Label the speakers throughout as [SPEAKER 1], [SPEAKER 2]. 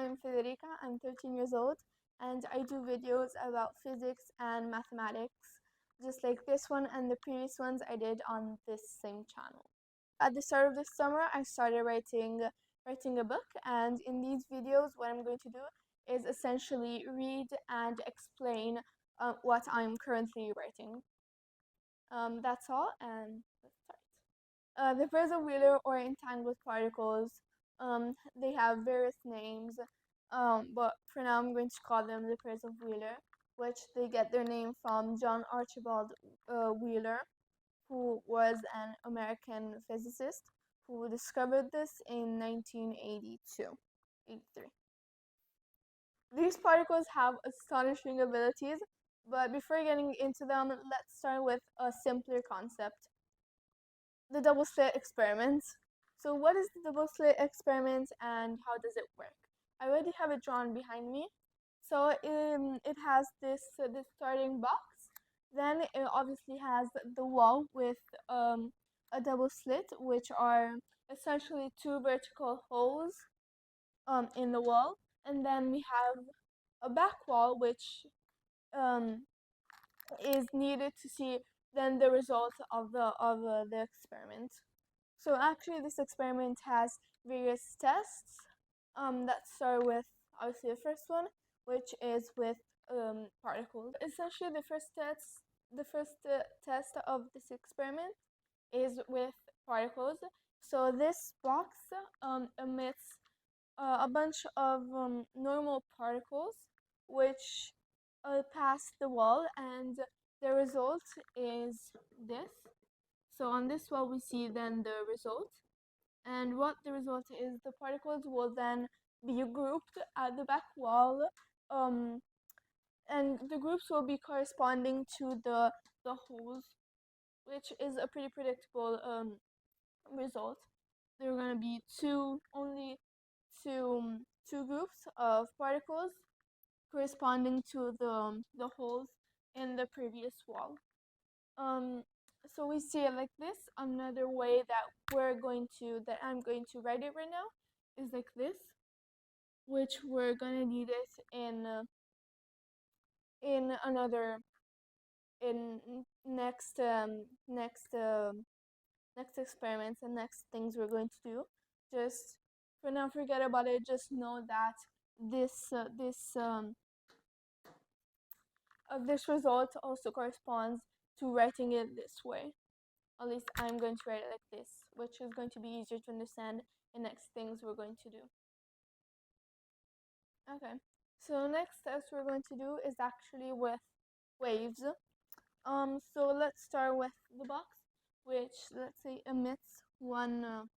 [SPEAKER 1] I'm Federica, I'm 13 years old, and I do videos about physics and mathematics, just like this one and the previous ones I did on this same channel. At the start of this summer, I started writing a book, and in these videos, what I'm going to do is essentially read and explain what I'm currently writing. That's all, and let's start. The pairs of Wheeler or entangled particles, they have various names, but for now I'm going to call them the pairs of Wheeler, which they get their name from John Archibald Wheeler, who was an American physicist who discovered this in 1982. 83. These particles have astonishing abilities, but before getting into them, let's start with a simpler concept. The double-slit experiment. So what is the double-slit experiment and how does it work? I already have it drawn behind me. So it has this starting box. Then it obviously has the wall with a double slit, which are essentially two vertical holes in the wall. And then we have a back wall, which is needed to see then the result of the experiment. So actually this experiment has various tests that start with obviously the first one, which is with particles. Essentially the first test of this experiment is with particles. So this box emits a bunch of normal particles which pass the wall, and the result is this. So on this wall we see then the result, and what the result is, the particles will then be grouped at the back wall, and the groups will be corresponding to the holes, which is a pretty predictable result. There are going to be only two groups of particles corresponding to the holes in the previous wall. So we see it like this. Another way that I'm going to write it right now is like this, which we're gonna need it in next experiments and next things we're going to do. Just for now, forget about it. Just know that this result also corresponds to writing it this way. At least I'm going to write it like this, which is going to be easier to understand in next things we're going to do. Okay, so next test we're going to do is actually with waves. So let's start with the box, which let's say emits one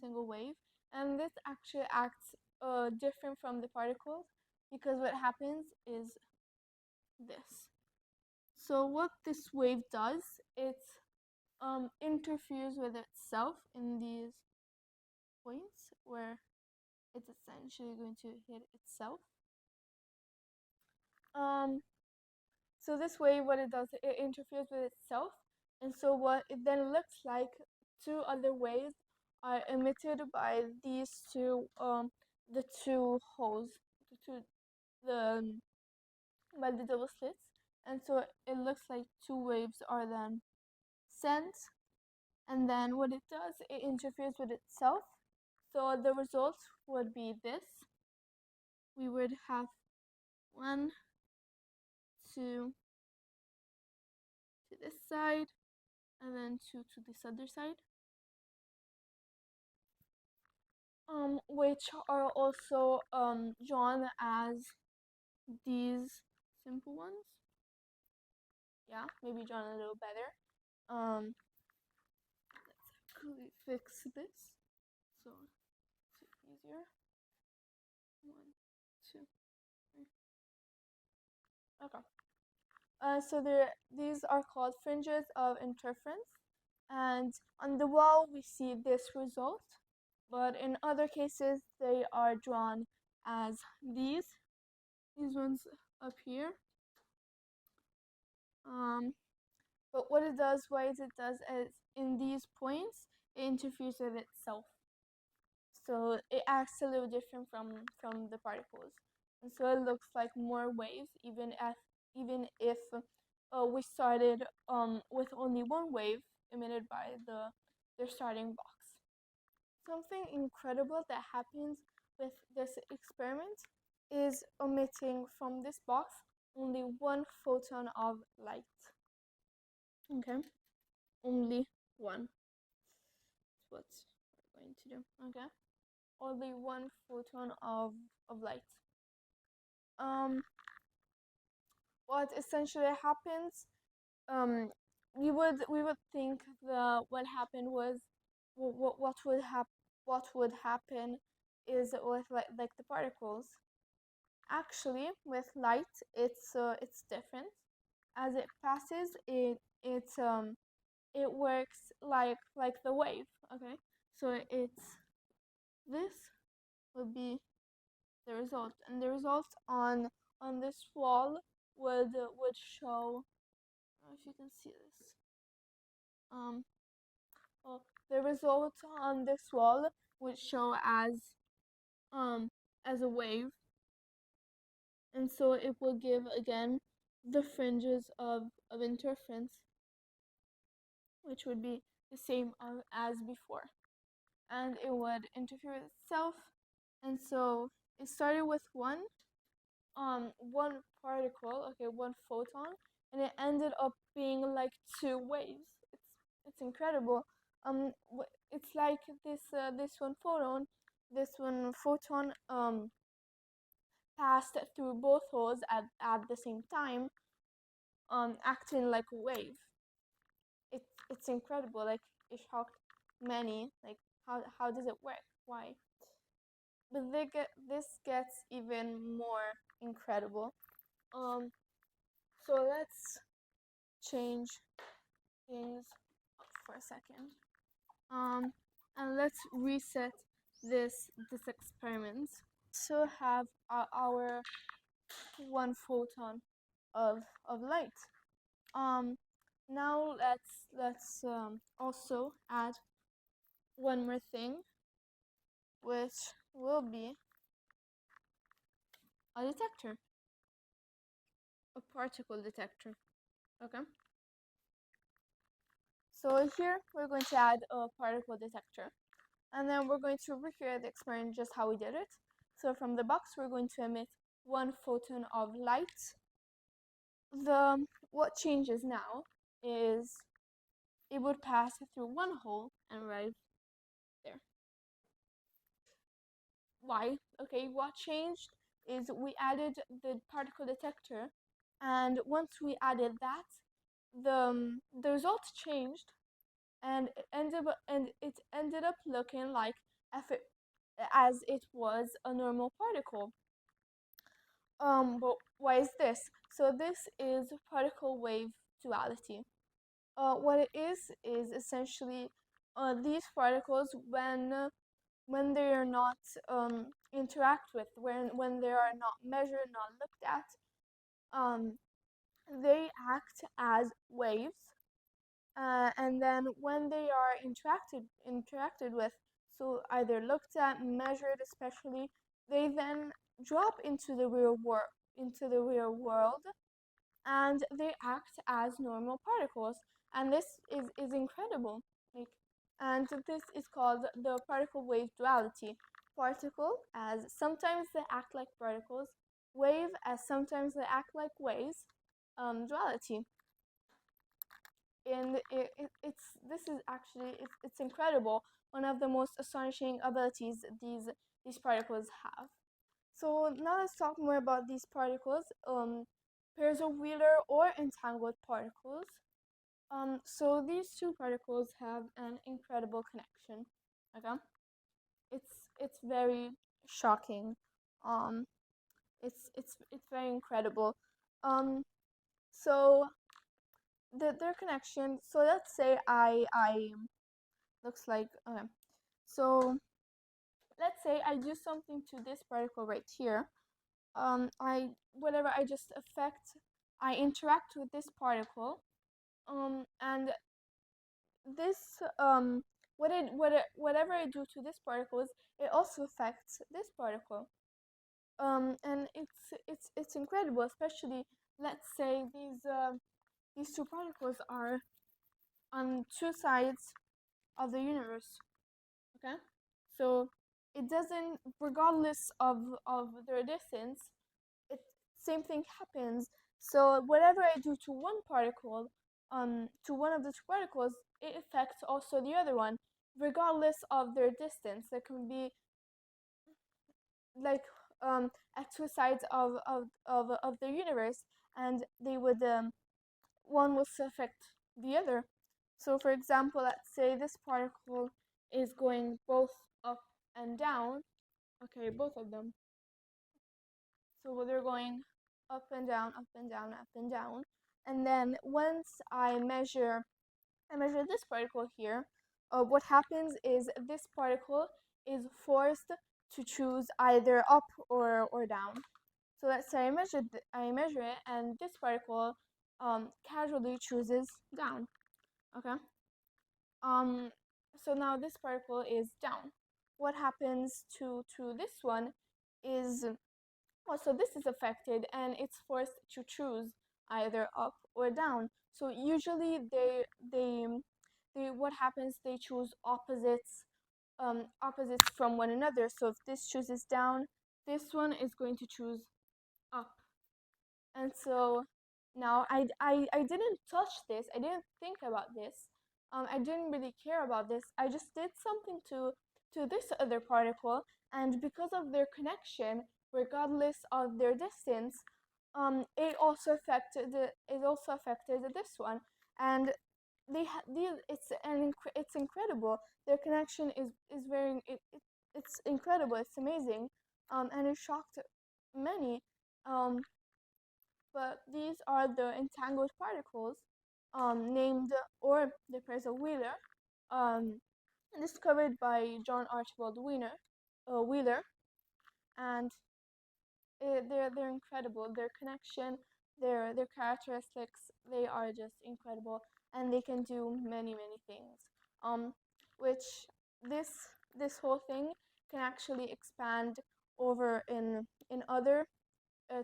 [SPEAKER 1] single wave, and this actually acts different from the particles, because what happens is this. So what this wave does, it interferes with itself in these points where it's essentially going to hit itself. So this wave, what it does, it interferes with itself, and so what it then looks like, two other waves are emitted by these two, the two holes, by the double slits, and so it looks like two waves are then sent, and then what it does, it interferes with itself. So the result would be this. We would have 1, 2 to this side, and then 2 to this other side, which are also drawn as these simple ones. Yeah, maybe drawn a little better. Let's actually fix this so it's easier. 1, 2, 3. Okay. So these are called fringes of interference, and on the wall we see this result, but in other cases they are drawn as these ones up here. But what it does is in these points it interferes with itself. So it acts a little different from the particles, and so it looks like more waves, even if we started with only one wave emitted by the starting box. Something incredible that happens with this experiment is emitting from this box only one photon of light. Okay, only one. That's what we're going to do. Okay, only one photon of light. What essentially happens, we would think what happened was what would happen is with like the particles. Actually, with light, it's different. As it passes, it works like the wave. Okay, so it's this would be the result, and the result on this wall would show. I don't know if you can see this. Um, well, the result on this wall would show um as a wave, and so it will give again the fringes of interference, which would be the same as before, and it would interfere with itself, and so it started with one particle, okay, one photon, and it ended up being like two waves. It's incredible. It's like this one photon passed through both holes at the same time, acting like a wave. It's incredible. Like it shocked many. Like how does it work? Why? But this gets even more incredible. So let's change things up for a second. And let's reset this experiment. So have our one photon of light. Now let's also add one more thing, which will be a detector, a particle detector. Okay. So here we're going to add a particle detector, and then we're going to recreate the experiment just how we did it. So from the box we're going to emit one photon of light. What changes now is it would pass through one hole and arrive there. Why? Okay, what changed is we added the particle detector, and once we added that, the results changed, and it ended up looking like as it was a normal particle. But why is this? So this is particle wave duality. What it is essentially these particles when they are not interact with, when they are not measured, not looked at, they act as waves, and then when they are interacted with, so either looked at, measured, especially, they then drop into the real world, and they act as normal particles, and this is incredible. Like, and this is called the particle wave duality. Particle as sometimes they act like particles, wave as sometimes they act like waves, duality. And it's incredible. One of the most astonishing abilities these particles have. So now let's talk more about these particles. Pairs of Wheeler or entangled particles. So these two particles have an incredible connection. Okay, it's very shocking. Um, it's very incredible. So their connection. So let's say I looks like okay. So let's say I do something to this particle right here. I just affect, I interact with this particle, and this whatever I do to this particles, it also affects this particle. And it's incredible, especially let's say these two particles are on two sides of the universe. Okay, so it doesn't, regardless of their distance, it same thing happens. So whatever I do to one particle, to one of the two particles, it affects also the other one, regardless of their distance. There can be like at two sides of the universe, and they would one will affect the other. So for example, let's say this particle is going both up and down. Okay, both of them. So they're going up and down, up and down, up and down. And then once I measure this particle here, what happens is this particle is forced to choose either up or down. So let's say I measure it, and this particle casually chooses down. Okay. Um. So now this particle is down. What happens to this one is also this is affected, and it's forced to choose either up or down. So usually they what happens, they choose opposites from one another. So if this chooses down, this one is going to choose up. And so now I didn't touch this, I didn't think about this, I didn't really care about this. I just did something to this other particle, and because of their connection, regardless of their distance, it also affected this one. And it's incredible. Their connection is very it's incredible. It's amazing, and it shocked many. But these are the entangled particles, named, or the pairs of Wheeler, um, discovered by John Archibald Wheeler, and they're incredible. Their connection, their characteristics, they are just incredible, and they can do many things. Which this this whole thing can actually expand over in other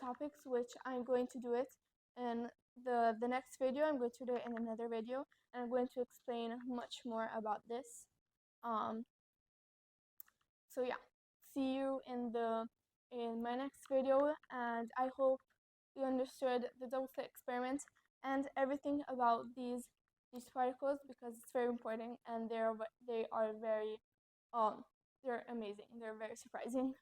[SPEAKER 1] topics, which I'm going to do it in the next video. I'm going to do it in another video, and I'm going to explain much more about this. Um, so yeah, see you in my next video, and I hope you understood the double-slit experiment and everything about these particles, because it's very important, and they are very they're amazing. They're very surprising.